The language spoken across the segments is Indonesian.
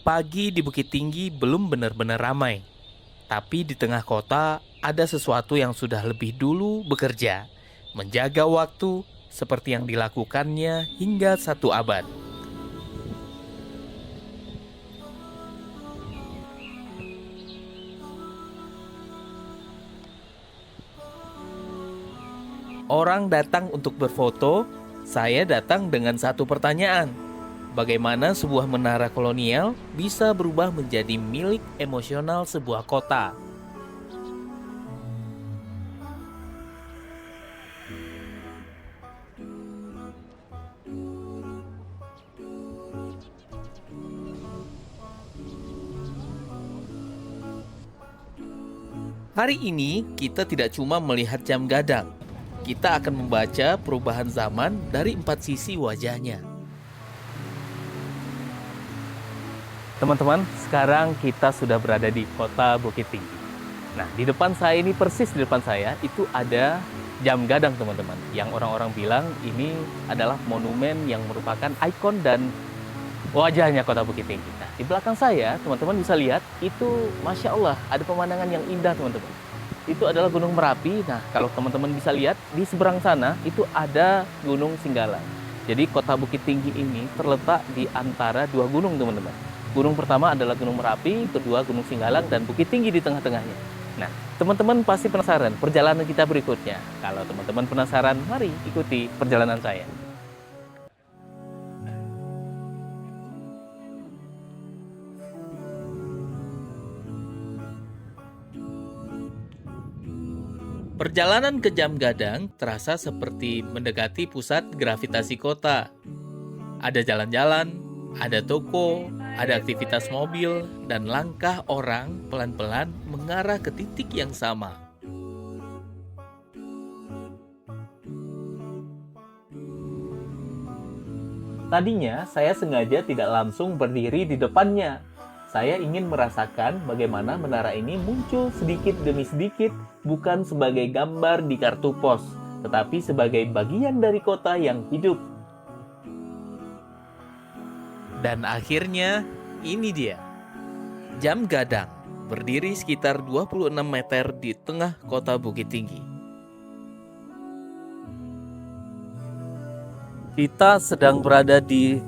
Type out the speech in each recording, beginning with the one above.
Pagi di Bukit Tinggi belum benar-benar ramai, tapi di tengah kota ada sesuatu yang sudah lebih dulu bekerja, menjaga waktu seperti yang dilakukannya hingga 1 abad. Orang datang untuk berfoto, saya datang dengan satu pertanyaan. Bagaimana sebuah menara kolonial bisa berubah menjadi milik emosional sebuah kota? Hari ini kita tidak cuma melihat jam gadang. Kita akan membaca perubahan zaman dari 4 sisi wajahnya. Teman-teman, sekarang kita sudah berada di kota Bukit Tinggi. Nah, di depan saya ini, persis di depan saya, itu ada jam gadang, teman-teman. Yang orang-orang bilang ini adalah monumen yang merupakan ikon dan wajahnya kota Bukit Tinggi. Nah, di belakang saya, teman-teman bisa lihat, itu Masya Allah, ada pemandangan yang indah, teman-teman. Itu adalah Gunung Merapi. Nah, kalau teman-teman bisa lihat, di seberang sana, itu ada Gunung Singgalang. Jadi, kota Bukit Tinggi ini terletak di antara 2 gunung, teman-teman. Gunung pertama adalah Gunung Merapi, kedua Gunung Singgalang, dan Bukit Tinggi di tengah-tengahnya. Nah, teman-teman pasti penasaran perjalanan kita berikutnya. Kalau teman-teman penasaran, mari ikuti perjalanan saya. Perjalanan ke Jam Gadang terasa seperti mendekati pusat gravitasi kota. Ada jalan-jalan, ada toko, ada aktivitas mobil, dan langkah orang pelan-pelan mengarah ke titik yang sama. Tadinya saya sengaja tidak langsung berdiri di depannya. Saya ingin merasakan bagaimana menara ini muncul sedikit demi sedikit, bukan sebagai gambar di kartu pos, tetapi sebagai bagian dari kota yang hidup. Dan akhirnya, ini dia. Jam Gadang, berdiri sekitar 26 meter di tengah kota Bukit Tinggi. Kita sedang berada di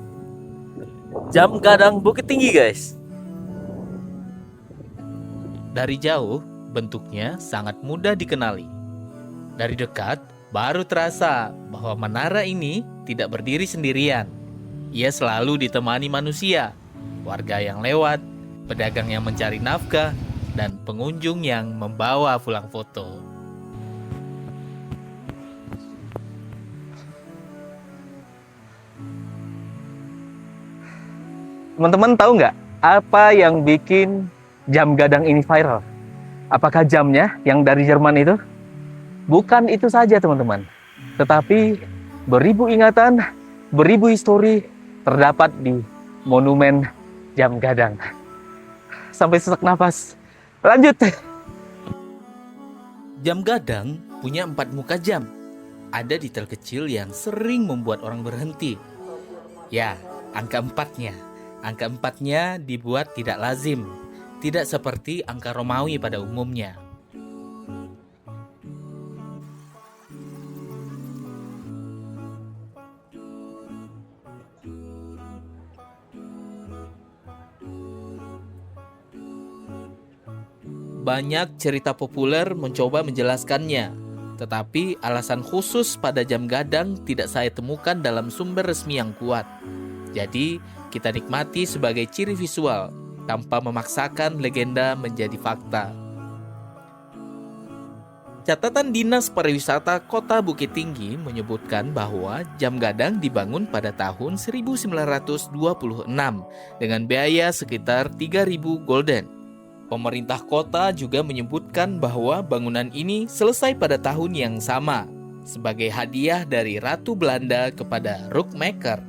Jam Gadang Bukit Tinggi, guys. Dari jauh, bentuknya sangat mudah dikenali. Dari dekat, baru terasa bahwa menara ini tidak berdiri sendirian. Ia selalu ditemani manusia, warga yang lewat, pedagang yang mencari nafkah, dan pengunjung yang membawa pulang foto. Teman-teman tahu nggak apa yang bikin jam gadang ini viral? Apakah jamnya yang dari Jerman itu? Bukan itu saja, teman-teman. Tetapi beribu ingatan, beribu histori terdapat di monumen jam gadang. Sampai sesak nafas. Lanjut. Jam gadang punya 4 muka jam. Ada detail kecil yang sering membuat orang berhenti. Ya, angka 4-nya. Angka 4-nya dibuat tidak lazim, tidak seperti angka Romawi pada umumnya. Banyak cerita populer mencoba menjelaskannya, tetapi alasan khusus pada jam gadang tidak saya temukan dalam sumber resmi yang kuat. Jadi, kita nikmati sebagai ciri visual, tanpa memaksakan legenda menjadi fakta. Catatan Dinas Pariwisata Kota Bukit Tinggi menyebutkan bahwa jam gadang dibangun pada tahun 1926 dengan biaya sekitar 3.000 gulden. Pemerintah kota juga menyebutkan bahwa bangunan ini selesai pada tahun yang sama, sebagai hadiah dari Ratu Belanda kepada Rookmaker.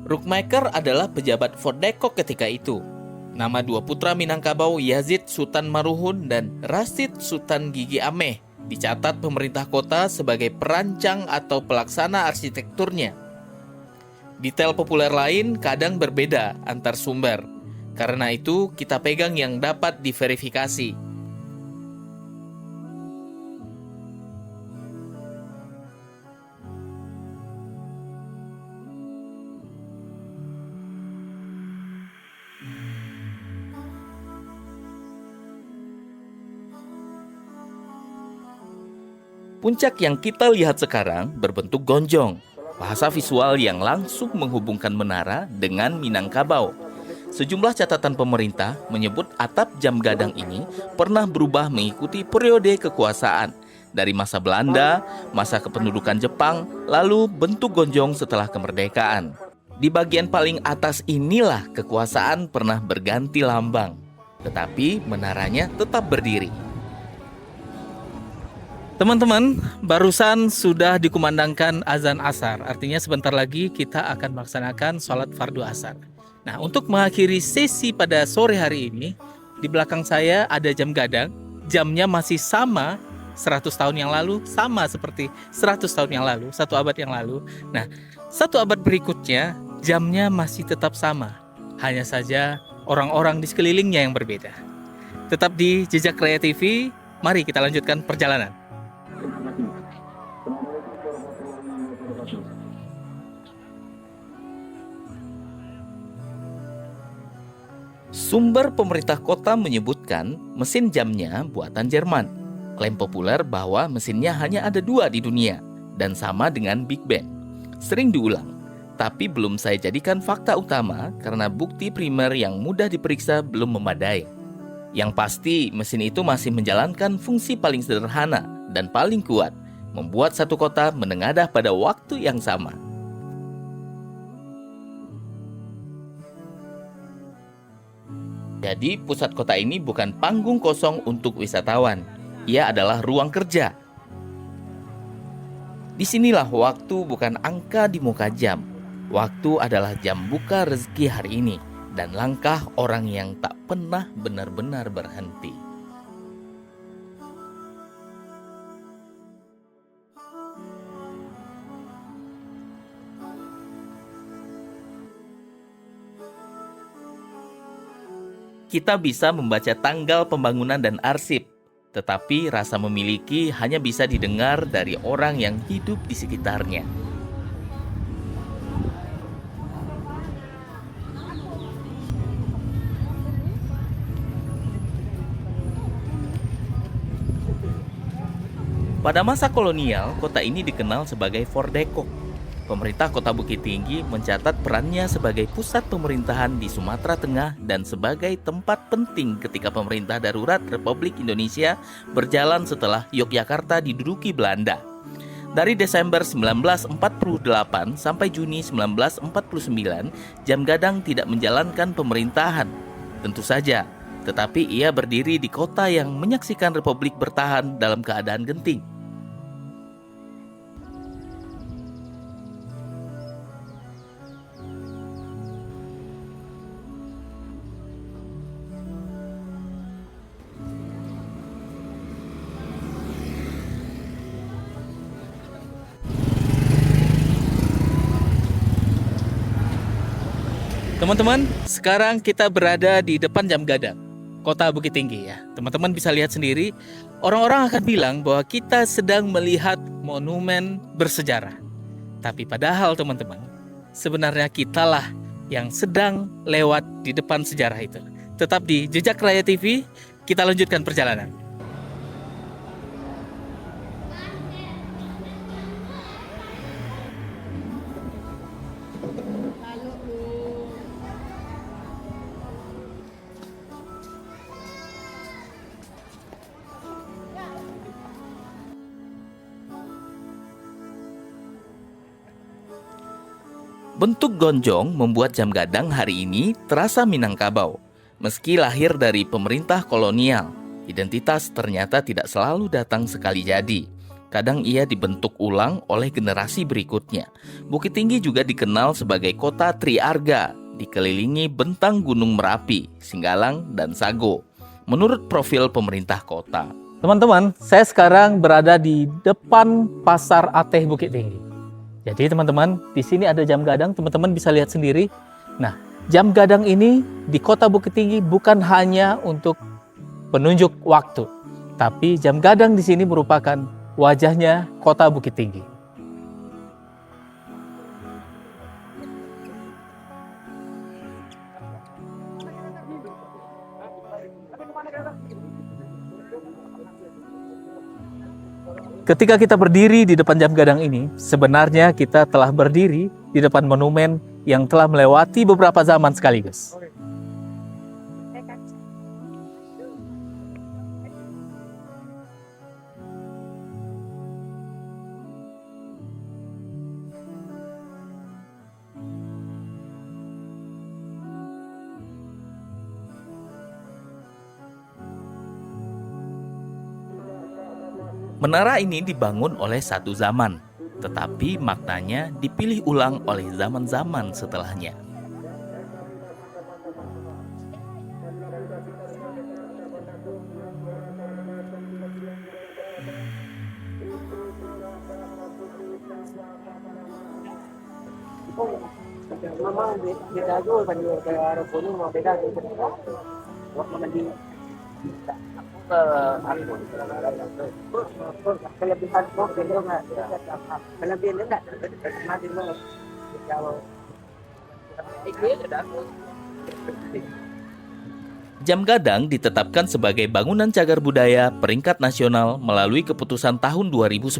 Rookmaker adalah pejabat Fort de Kock ketika itu. Nama dua putra Minangkabau, Yazid Sultan Maruhun dan Rasid Sultan Gigi Ameh, dicatat pemerintah kota sebagai perancang atau pelaksana arsitekturnya. Detail populer lain kadang berbeda antar sumber. Karena itu, kita pegang yang dapat diverifikasi. Puncak yang kita lihat sekarang berbentuk gonjong, bahasa visual yang langsung menghubungkan menara dengan Minangkabau. Sejumlah catatan pemerintah menyebut atap jam gadang ini pernah berubah mengikuti periode kekuasaan, dari masa Belanda, masa kependudukan Jepang, lalu bentuk gonjong setelah kemerdekaan. Di bagian paling atas inilah kekuasaan pernah berganti lambang, tetapi menaranya tetap berdiri. Teman-teman, barusan sudah dikumandangkan azan asar. Artinya sebentar lagi kita akan melaksanakan sholat fardu asar. Nah, untuk mengakhiri sesi pada sore hari ini, di belakang saya ada jam gadang. Jamnya masih sama 100 tahun yang lalu, sama seperti 100 tahun yang lalu, 1 abad yang lalu. Nah, 1 abad berikutnya, jamnya masih tetap sama. Hanya saja orang-orang di sekelilingnya yang berbeda. Tetap di Jejak Raya TV, mari kita lanjutkan perjalanan. Sumber pemerintah kota menyebutkan mesin jamnya buatan Jerman. Klaim populer bahwa mesinnya hanya ada 2 di dunia dan sama dengan Big Ben. Sering diulang, tapi belum saya jadikan fakta utama karena bukti primer yang mudah diperiksa belum memadai. Yang pasti, mesin itu masih menjalankan fungsi paling sederhana dan paling kuat, membuat satu kota menengadah pada waktu yang sama. Jadi, pusat kota ini bukan panggung kosong untuk wisatawan. Ia adalah ruang kerja. Disinilah waktu bukan angka di muka jam. Waktu adalah jam buka rezeki hari ini dan langkah orang yang tak pernah benar-benar berhenti. Kita bisa membaca tanggal pembangunan dan arsip, tetapi rasa memiliki hanya bisa didengar dari orang yang hidup di sekitarnya. Pada masa kolonial, kota ini dikenal sebagai Fort Depok. Pemerintah Kota Bukit Tinggi mencatat perannya sebagai pusat pemerintahan di Sumatera Tengah dan sebagai tempat penting ketika pemerintah darurat Republik Indonesia berjalan setelah Yogyakarta diduduki Belanda. Dari Desember 1948 sampai Juni 1949, Jam Gadang tidak menjalankan pemerintahan. Tentu saja, tetapi ia berdiri di kota yang menyaksikan Republik bertahan dalam keadaan genting. Teman-teman, sekarang kita berada di depan Jam Gadang, Kota Bukit Tinggi ya. Teman-teman bisa lihat sendiri, orang-orang akan bilang bahwa kita sedang melihat monumen bersejarah. Tapi padahal teman-teman, sebenarnya kitalah yang sedang lewat di depan sejarah itu. Tetap di Jejak Raya TV, kita lanjutkan perjalanan. Bentuk gonjong membuat Jam Gadang hari ini terasa Minangkabau. Meski lahir dari pemerintah kolonial, identitas ternyata tidak selalu datang sekali jadi. Kadang ia dibentuk ulang oleh generasi berikutnya. Bukit Tinggi juga dikenal sebagai kota Triarga, dikelilingi bentang Gunung Merapi, Singgalang, dan Sago, menurut profil pemerintah kota. Teman-teman, saya sekarang berada di depan Pasar Ateh Bukit Tinggi. Jadi teman-teman, di sini ada jam gadang, teman-teman bisa lihat sendiri. Nah, jam gadang ini di Kota Bukit Tinggi bukan hanya untuk penunjuk waktu, tapi jam gadang di sini merupakan wajahnya Kota Bukit Tinggi. Ketika kita berdiri di depan jam gadang ini, sebenarnya kita telah berdiri di depan monumen yang telah melewati beberapa zaman sekaligus. Menara ini dibangun oleh satu zaman, tetapi maknanya dipilih ulang oleh zaman-zaman setelahnya. Jam gadang ditetapkan sebagai bangunan cagar budaya peringkat nasional melalui keputusan tahun 2010.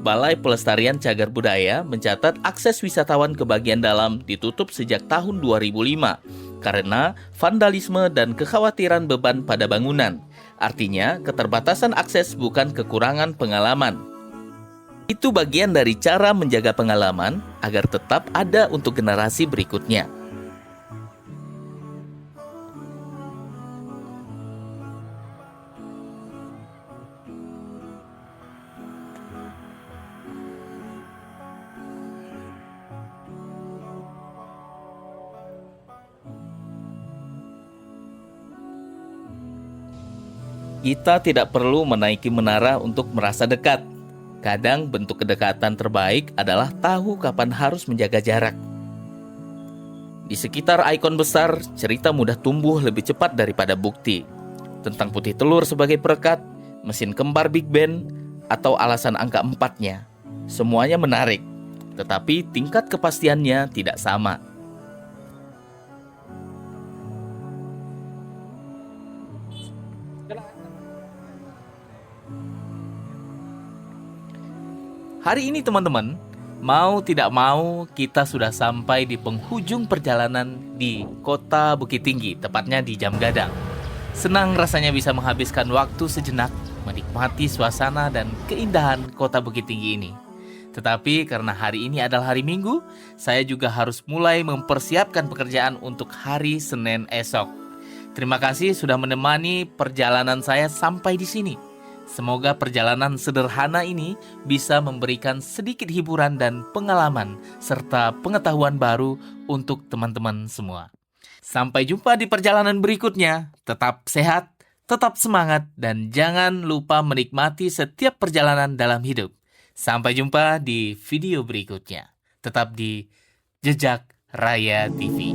Balai Pelestarian Cagar Budaya mencatat akses wisatawan ke bagian dalam ditutup sejak tahun 2005 karena vandalisme dan kekhawatiran beban pada bangunan. Artinya, keterbatasan akses bukan kekurangan pengalaman. Itu bagian dari cara menjaga pengalaman agar tetap ada untuk generasi berikutnya. Kita tidak perlu menaiki menara untuk merasa dekat. Kadang bentuk kedekatan terbaik adalah tahu kapan harus menjaga jarak. Di sekitar ikon besar, cerita mudah tumbuh lebih cepat daripada bukti. Tentang putih telur sebagai perekat, mesin kembar Big Ben, atau alasan angka 4-nya. Semuanya menarik, tetapi tingkat kepastiannya tidak sama. Hari ini teman-teman, mau tidak mau kita sudah sampai di penghujung perjalanan di Kota Bukit Tinggi, tepatnya di Jam Gadang. Senang rasanya bisa menghabiskan waktu sejenak, menikmati suasana dan keindahan Kota Bukit Tinggi ini. Tetapi karena hari ini adalah hari Minggu, saya juga harus mulai mempersiapkan pekerjaan untuk hari Senin esok. Terima kasih sudah menemani perjalanan saya sampai di sini. Semoga perjalanan sederhana ini bisa memberikan sedikit hiburan dan pengalaman serta pengetahuan baru untuk teman-teman semua. Sampai jumpa di perjalanan berikutnya. Tetap sehat, tetap semangat, dan jangan lupa menikmati setiap perjalanan dalam hidup. Sampai jumpa di video berikutnya. Tetap di Jejak Raya TV.